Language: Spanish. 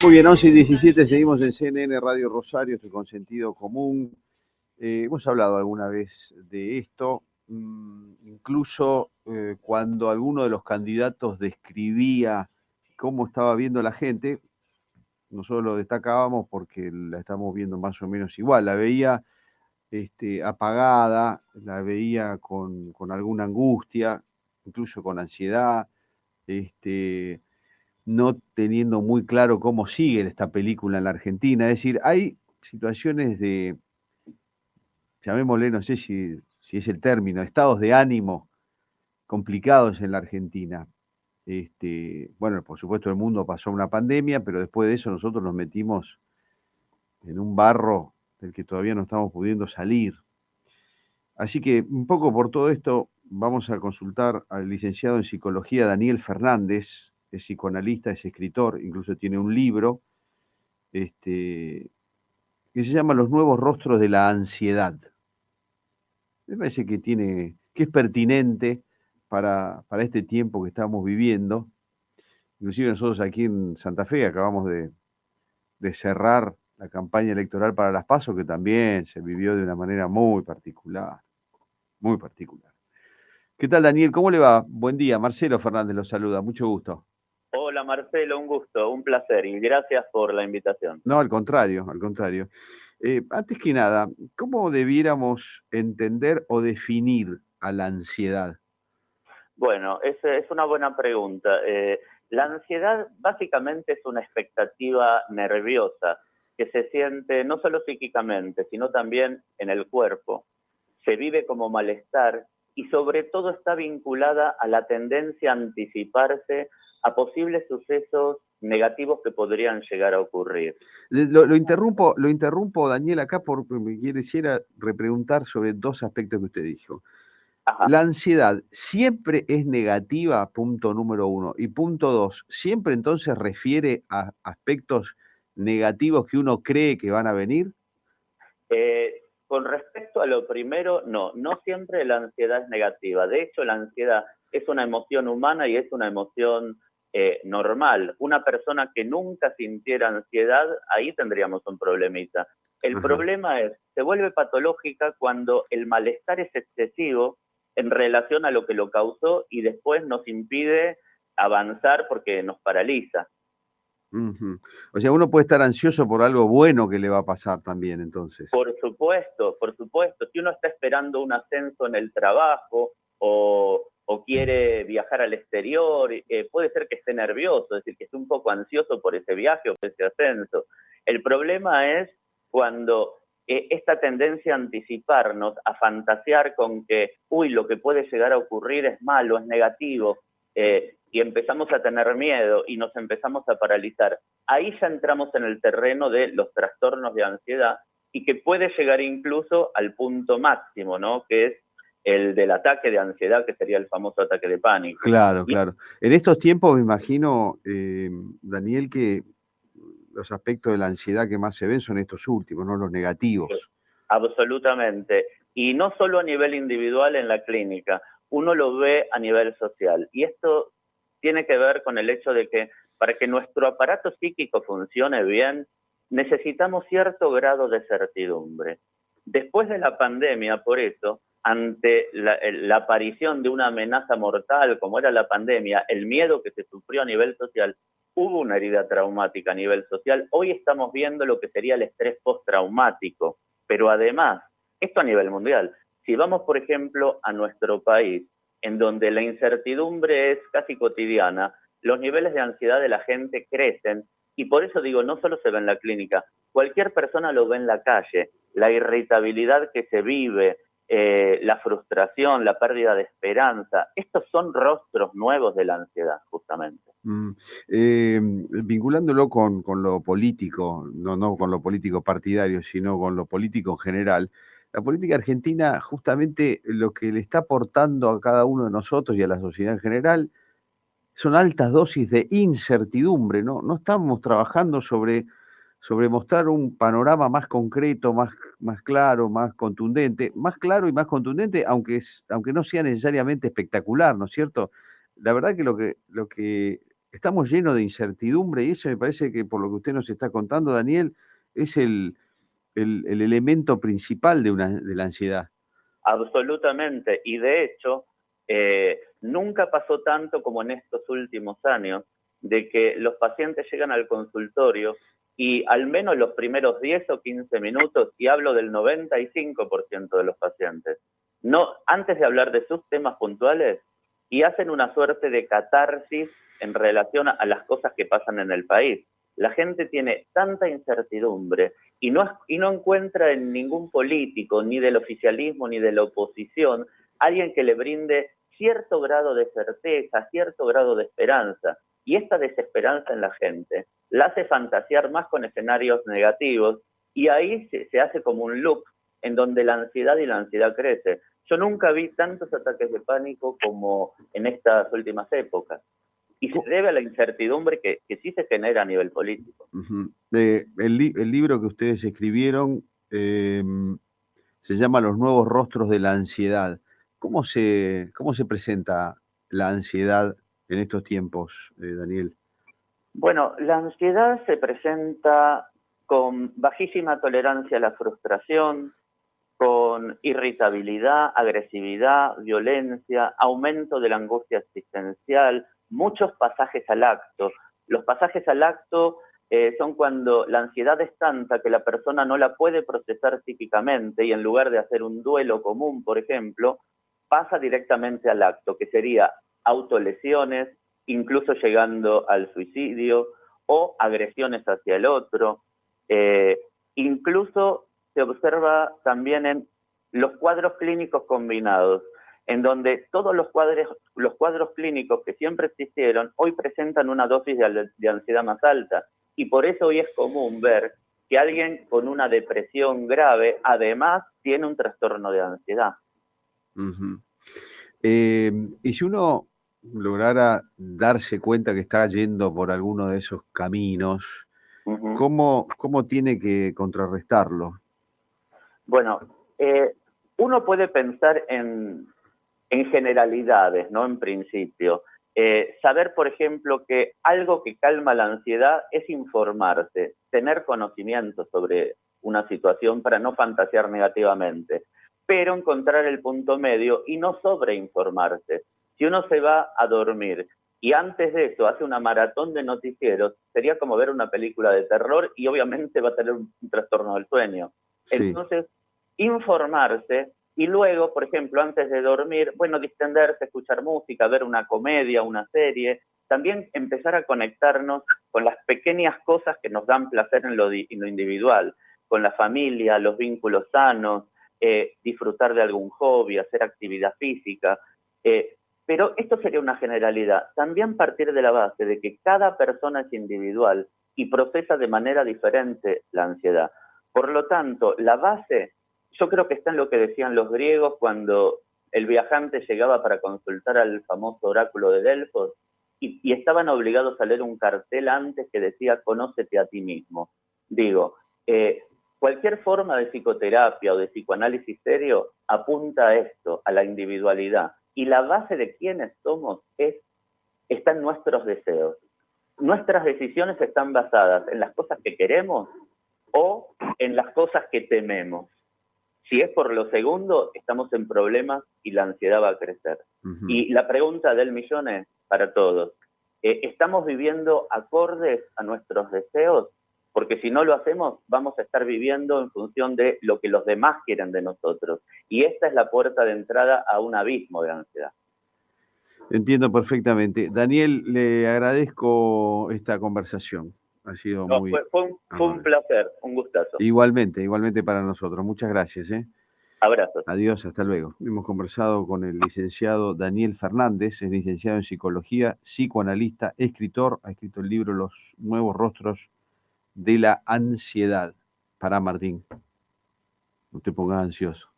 Muy bien, 11:17, seguimos en CNN Radio Rosario, esto con sentido común. Hemos hablado alguna vez de esto, incluso cuando alguno de los candidatos describía cómo estaba viendo la gente, nosotros lo destacábamos porque la estamos viendo más o menos igual, la veía apagada, la veía con alguna angustia, incluso con ansiedad, este, no teniendo muy claro cómo sigue esta película en la Argentina. Es decir, hay situaciones de, llamémosle, no sé si es el término, estados de ánimo complicados en la Argentina. Bueno, por supuesto el mundo pasó una pandemia, pero después de eso nosotros nos metimos en un barro del que todavía no estamos pudiendo salir. Así que un poco por todo esto vamos a consultar al licenciado en psicología Daniel Fernández, es psicoanalista, es escritor, incluso tiene un libro que se llama Los nuevos rostros de la ansiedad. Me parece que es pertinente para este tiempo que estamos viviendo. Inclusive nosotros aquí en Santa Fe acabamos de cerrar la campaña electoral para las PASO, que también se vivió de una manera muy particular, muy particular. ¿Qué tal, Daniel? ¿Cómo le va? Buen día. Marcelo Fernández lo saluda. Mucho gusto. Hola Marcelo, un gusto, un placer y gracias por la invitación. No, al contrario, al contrario. Antes que nada, ¿cómo debiéramos entender o definir a la ansiedad? Bueno, es una buena pregunta. La ansiedad básicamente es una expectativa nerviosa que se siente no solo psíquicamente, sino también en el cuerpo. Se vive como malestar y sobre todo está vinculada a la tendencia a anticiparse a posibles sucesos negativos que podrían llegar a ocurrir. Lo interrumpo, Daniel, acá porque me quisiera repreguntar sobre dos aspectos que usted dijo. Ajá. La ansiedad siempre es negativa, punto número uno. Y punto dos, siempre entonces refiere a aspectos negativos que uno cree que van a venir. Con respecto a lo primero, no siempre la ansiedad es negativa. De hecho, la ansiedad es una emoción humana y es una emoción normal. Una persona que nunca sintiera ansiedad, ahí tendríamos un problemita. El problema es, se vuelve patológica cuando el malestar es excesivo en relación a lo que lo causó y después nos impide avanzar porque nos paraliza. Ujú. O sea, uno puede estar ansioso por algo bueno que le va a pasar también, entonces. Por supuesto, por supuesto. Si uno está esperando un ascenso en el trabajo o quiere viajar al exterior, puede ser que esté nervioso, es decir, que esté un poco ansioso por ese viaje o por ese ascenso. El problema es cuando esta tendencia a anticiparnos, a fantasear con que, uy, lo que puede llegar a ocurrir es malo, es negativo, y empezamos a tener miedo y nos empezamos a paralizar. Ahí ya entramos en el terreno de los trastornos de ansiedad y que puede llegar incluso al punto máximo, ¿no? Que es el del ataque de ansiedad, que sería el famoso ataque de pánico. Claro, claro. En estos tiempos me imagino, Daniel, que los aspectos de la ansiedad que más se ven son estos últimos, ¿no? Los negativos. Absolutamente. Y no solo a nivel individual en la clínica, uno lo ve a nivel social. Y esto tiene que ver con el hecho de que para que nuestro aparato psíquico funcione bien, necesitamos cierto grado de certidumbre. Después de la pandemia, por eso, ante la aparición de una amenaza mortal como era la pandemia, el miedo que se sufrió a nivel social, hubo una herida traumática a nivel social. Hoy estamos viendo lo que sería el estrés postraumático, pero además, esto a nivel mundial. Si vamos, por ejemplo, a nuestro país, en donde la incertidumbre es casi cotidiana, los niveles de ansiedad de la gente crecen y por eso digo, no solo se ve en la clínica, cualquier persona lo ve en la calle, la irritabilidad que se vive, la frustración, la pérdida de esperanza, estos son rostros nuevos de la ansiedad, justamente. Vinculándolo con lo político, no con lo político partidario, sino con lo político en general, la política argentina justamente lo que le está aportando a cada uno de nosotros y a la sociedad en general son altas dosis de incertidumbre, ¿no? No estamos trabajando sobre mostrar un panorama más concreto, más claro, más claro y más contundente, aunque no sea necesariamente espectacular, ¿no es cierto? La verdad que lo que estamos llenos de incertidumbre y eso me parece que por lo que usted nos está contando, Daniel, es el elemento principal de la ansiedad. Absolutamente. Y de hecho, nunca pasó tanto como en estos últimos años, de que los pacientes llegan al consultorio y al menos los primeros 10 o 15 minutos, y hablo del 95% de los pacientes, no, antes de hablar de sus temas puntuales, y hacen una suerte de catarsis en relación a las cosas que pasan en el país. La gente tiene tanta incertidumbre y no encuentra en ningún político, ni del oficialismo, ni de la oposición, alguien que le brinde cierto grado de certeza, cierto grado de esperanza. Y esta desesperanza en la gente la hace fantasear más con escenarios negativos y ahí se hace como un loop en donde la ansiedad crece. Yo nunca vi tantos ataques de pánico como en estas últimas épocas. Y se debe a la incertidumbre que sí se genera a nivel político. El libro que ustedes escribieron se llama Los nuevos rostros de la ansiedad. ¿Cómo se presenta la ansiedad en estos tiempos, Daniel? Bueno, la ansiedad se presenta con bajísima tolerancia a la frustración, con irritabilidad, agresividad, violencia, aumento de la angustia existencial, muchos pasajes al acto. Los pasajes al acto son cuando la ansiedad es tanta que la persona no la puede procesar psíquicamente y en lugar de hacer un duelo común, por ejemplo, pasa directamente al acto, que sería autolesiones, incluso llegando al suicidio o agresiones hacia el otro. Incluso se observa también en los cuadros clínicos combinados, en donde todos los cuadros clínicos que siempre existieron hoy presentan una dosis de ansiedad más alta. Y por eso hoy es común ver que alguien con una depresión grave además tiene un trastorno de ansiedad. Uh-huh. Y si uno lograra darse cuenta que está yendo por alguno de esos caminos, Uh-huh. ¿Cómo tiene que contrarrestarlo? Bueno, uno puede pensar en generalidades, ¿no? En principio. Saber, por ejemplo, que algo que calma la ansiedad es informarse, tener conocimiento sobre una situación para no fantasear negativamente, pero encontrar el punto medio y no sobreinformarse. Si uno se va a dormir y antes de eso hace una maratón de noticieros, sería como ver una película de terror y obviamente va a tener un trastorno del sueño. Sí. Entonces, informarse y luego, por ejemplo, antes de dormir, bueno, distenderse, escuchar música, ver una comedia, una serie, también empezar a conectarnos con las pequeñas cosas que nos dan placer en lo individual, con la familia, los vínculos sanos, disfrutar de algún hobby, hacer actividad física. Pero esto sería una generalidad. También partir de la base de que cada persona es individual y procesa de manera diferente la ansiedad. Por lo tanto, la base, yo creo que está en lo que decían los griegos cuando el viajante llegaba para consultar al famoso oráculo de Delfos y estaban obligados a leer un cartel antes que decía conócete a ti mismo. Digo, cualquier forma de psicoterapia o de psicoanálisis serio apunta a esto, a la individualidad. Y la base de quiénes somos está en nuestros deseos. Nuestras decisiones están basadas en las cosas que queremos o en las cosas que tememos. Si es por lo segundo, estamos en problemas y la ansiedad va a crecer. Uh-huh. Y la pregunta del millón es para todos. ¿Estamos viviendo acordes a nuestros deseos? Porque si no lo hacemos, vamos a estar viviendo en función de lo que los demás quieren de nosotros. Y esta es la puerta de entrada a un abismo de ansiedad. Entiendo perfectamente. Daniel, le agradezco esta conversación. Ha sido muy... Fue un placer, un gustazo. Igualmente para nosotros. Muchas gracias. Abrazos. Adiós, hasta luego. Hemos conversado con el licenciado Daniel Fernández, es licenciado en psicología, psicoanalista, escritor, ha escrito el libro Los nuevos rostros de la ansiedad. Pará, Martín, no te pongas ansioso.